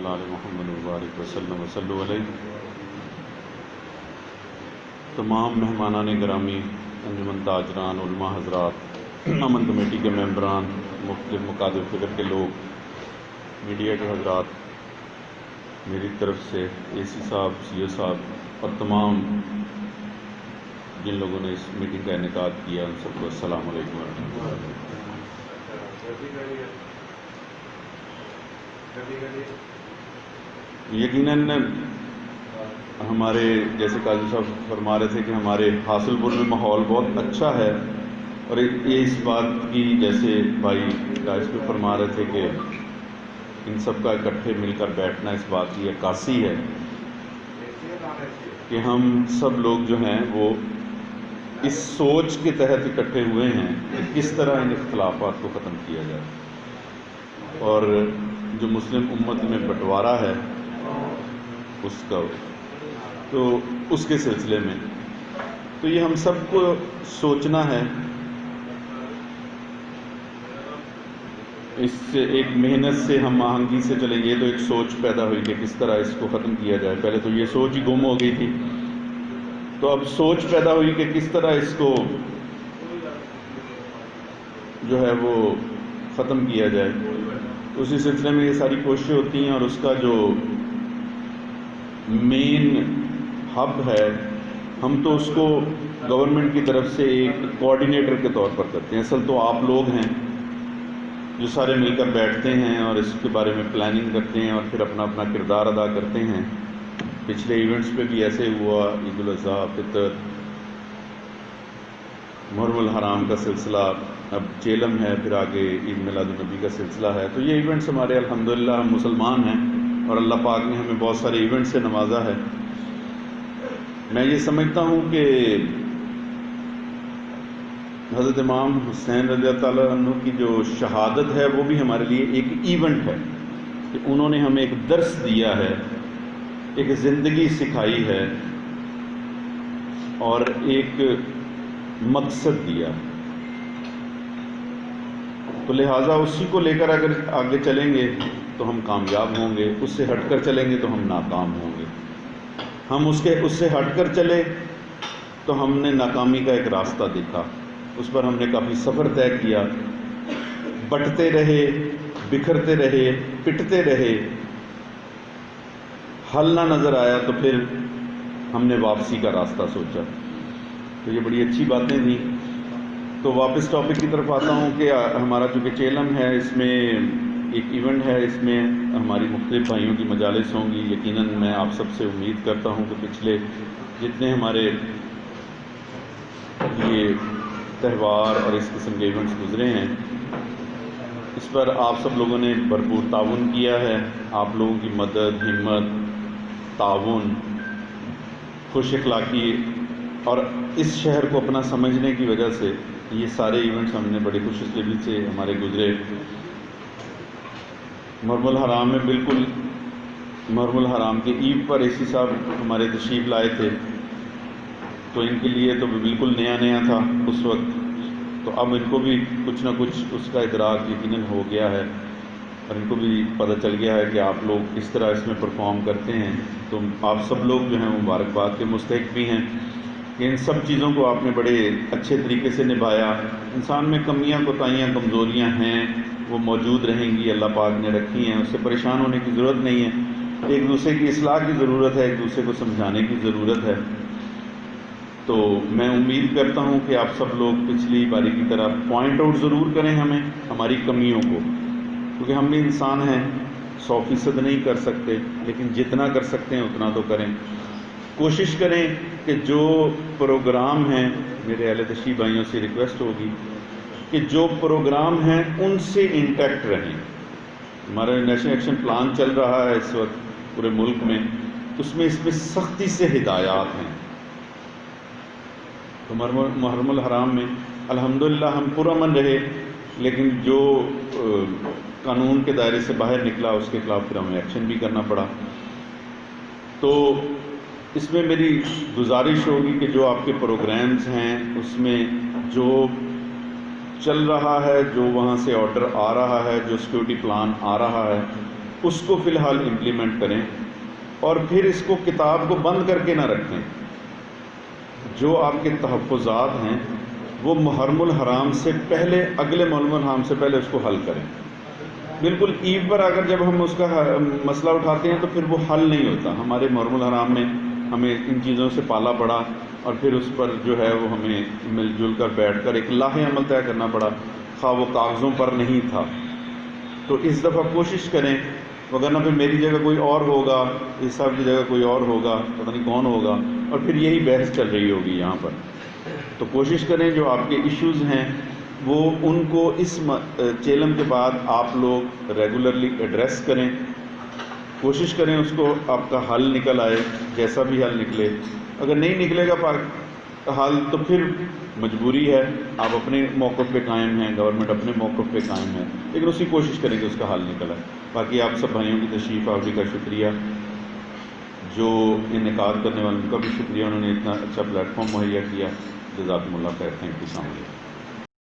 وعلی آل محمد وبارک وسلم وصلوا علیہ۔ تمام مہمانان گرامی، انجمن تاجران، علماء حضرات، امن کمیٹی کے ممبران، مختلف مقاصد فکر کے لوگ، میڈیا کے حضرات، میری طرف سے اے سی صاحب، سی او صاحب اور تمام جن لوگوں نے اس میٹنگ کا انعقاد کیا، ان سب کو السلام علیکم ورحمۃ اللہ۔ یقیناً ہمارے جیسے قاضی صاحب فرما رہے تھے کہ ہمارے حاصل پور میں ماحول بہت اچھا ہے، اور یہ اس بات کی جیسے بھائی راج پہ فرما رہے تھے کہ ان سب کا اکٹھے مل کر بیٹھنا اس بات کی عکاسی ہے کہ ہم سب لوگ جو ہیں وہ اس سوچ کے تحت اکٹھے ہوئے ہیں کہ کس طرح ان اختلافات کو ختم کیا جائے، اور جو مسلم امت میں بٹوارا ہے اس کا، تو اس کے سلسلے میں تو یہ ہم سب کو سوچنا ہے، اس سے ایک محنت سے ہم آہنگی سے چلیں گے تو ایک سوچ پیدا ہوئی کہ کس طرح اس کو ختم کیا جائے۔ پہلے تو یہ سوچ ہی گم ہو گئی تھی، تو اب سوچ پیدا ہوئی کہ کس طرح اس کو جو ہے وہ ختم کیا جائے۔ اسی سلسلے میں یہ ساری کوششیں ہوتی ہیں، اور اس کا جو مین ہب ہے، ہم تو اس کو گورنمنٹ کی طرف سے ایک کوآرڈینیٹر کے طور پر کرتے ہیں۔ اصل تو آپ لوگ ہیں جو سارے مل کر بیٹھتے ہیں اور اس کے بارے میں پلاننگ کرتے ہیں اور پھر اپنا اپنا کردار ادا کرتے ہیں۔ پچھلے ایونٹس پہ بھی ایسے ہوا، عید الاضحیٰ، فطر، محرم الحرام کا سلسلہ، اب چیلم ہے، پھر آگے عید میلاد النبی کا سلسلہ ہے۔ تو یہ ایونٹس ہمارے الحمدللہ ہم مسلمان ہیں اور اللہ پاک نے ہمیں بہت سارے ایونٹ سے نوازا ہے۔ میں یہ سمجھتا ہوں کہ حضرت امام حسین رضی اللہ تعالیٰ عنہ کی جو شہادت ہے وہ بھی ہمارے لیے ایک ایونٹ ہے کہ انہوں نے ہمیں ایک درس دیا ہے، ایک زندگی سکھائی ہے اور ایک مقصد دیا، تو لہٰذا اسی کو لے کر اگر آگے چلیں گے تو ہم کامیاب ہوں گے، اس سے ہٹ کر چلیں گے تو ہم ناکام ہوں گے۔ ہم اس سے ہٹ کر چلے تو ہم نے ناکامی کا ایک راستہ دیکھا، اس پر ہم نے کافی سفر طے کیا، بٹتے رہے، بکھرتے رہے، پٹتے رہے، حل نہ نظر آیا تو پھر ہم نے واپسی کا راستہ سوچا۔ تو یہ بڑی اچھی باتیں تھیں۔ تو واپس ٹاپک کی طرف آتا ہوں کہ ہمارا چونکہ چیلم ہے، اس میں ایک ایونٹ ہے، اس میں ہماری مختلف بھائیوں کی مجالس ہوں گی۔ یقیناً میں آپ سب سے امید کرتا ہوں کہ پچھلے جتنے ہمارے یہ تہوار اور اس قسم کے ایونٹس گزرے ہیں، اس پر آپ سب لوگوں نے بھرپور تعاون کیا ہے۔ آپ لوگوں کی مدد، ہمت، تعاون، خوش اخلاقی اور اس شہر کو اپنا سمجھنے کی وجہ سے یہ سارے ایونٹس ہم نے بڑی خوش اسلوبی سے ہمارے گزرے۔ محرم الحرام میں بالکل محرم الحرام کے عید پر اے سی صاحب ہمارے تشریف لائے تھے، تو ان کے لیے تو بالکل نیا نیا تھا اس وقت، تو اب ان کو بھی کچھ نہ کچھ اس کا ادراک یقیناً ہو گیا ہے اور ان کو بھی پتہ چل گیا ہے کہ آپ لوگ کس طرح اس میں پرفارم کرتے ہیں۔ تو آپ سب لوگ جو ہیں مبارکباد کے مستحق بھی ہیں کہ ان سب چیزوں کو آپ نے بڑے اچھے طریقے سے نبھایا۔ انسان میں کمیاں، کوتاہیاں، کمزوریاں ہیں، وہ موجود رہیں گی، اللہ پاک نے رکھی ہیں، اس سے پریشان ہونے کی ضرورت نہیں ہے۔ ایک دوسرے کی اصلاح کی ضرورت ہے، ایک دوسرے کو سمجھانے کی ضرورت ہے۔ تو میں امید کرتا ہوں کہ آپ سب لوگ پچھلی باری کی طرح پوائنٹ آؤٹ ضرور کریں ہمیں ہماری کمیوں کو، کیونکہ ہم بھی انسان ہیں، 100% نہیں کر سکتے، لیکن جتنا کر سکتے ہیں اتنا تو کریں۔ کوشش کریں کہ جو پروگرام ہیں، میرے اہل تشریف بھائیوں سے ریکویسٹ ہوگی کہ جو پروگرام ہیں ان سے انٹیکٹ رہیں۔ ہمارا نیشنل ایکشن پلان چل رہا ہے اس وقت پورے ملک میں، اس میں سختی سے ہدایات ہیں۔ تو محرم الحرام میں الحمدللہ ہم پرامن رہے، لیکن جو قانون کے دائرے سے باہر نکلا اس کے خلاف پھر ہمیں ایکشن بھی کرنا پڑا۔ تو اس میں میری گزارش ہوگی کہ جو آپ کے پروگرامز ہیں اس میں جو چل رہا ہے، جو وہاں سے آرڈر آ رہا ہے، جو سیکورٹی پلان آ رہا ہے، اس کو فی الحال امپلیمنٹ کریں، اور پھر اس کو کتاب کو بند کر کے نہ رکھیں۔ جو آپ کے تحفظات ہیں وہ محرم الحرام سے پہلے، اگلے محرم الحرام سے پہلے اس کو حل کریں۔ بالکل عید پر اگر جب ہم اس کا مسئلہ اٹھاتے ہیں تو پھر وہ حل نہیں ہوتا۔ ہمارے محرم الحرام میں ہمیں ان چیزوں سے پالا پڑا، اور پھر اس پر جو ہے وہ ہمیں مل جل کر بیٹھ کر ایک لاہ عمل طے کرنا پڑا، خواہ وہ کاغذوں پر نہیں تھا۔ تو اس دفعہ کوشش کریں، وگرنہ پھر میری جگہ کوئی اور ہوگا، اس صاحب کی جگہ کوئی اور ہوگا، پتہ نہیں کون ہوگا، اور پھر یہی بحث چل رہی ہوگی یہاں پر۔ تو کوشش کریں جو آپ کے ایشوز ہیں وہ ان کو اس چیلم کے بعد آپ لوگ ریگولرلی ایڈریس کریں، کوشش کریں اس کو آپ کا حل نکل آئے، جیسا بھی حل نکلے۔ اگر نہیں نکلے گا حل تو پھر مجبوری ہے، آپ اپنے موقف پہ قائم ہیں، گورنمنٹ اپنے موقف پہ قائم ہے، لیکن اسی کوشش کریں کہ اس کا حل نکل آئے۔ باقی آپ سب بھائیوں کی تشریف آوری کا شکریہ، جو انعقاد کرنے والوں کا بھی شکریہ، انہوں نے اتنا اچھا پلیٹ فارم مہیا کیا۔ جزاکم اللہ خیر، تھینک یو، السلام علیکم۔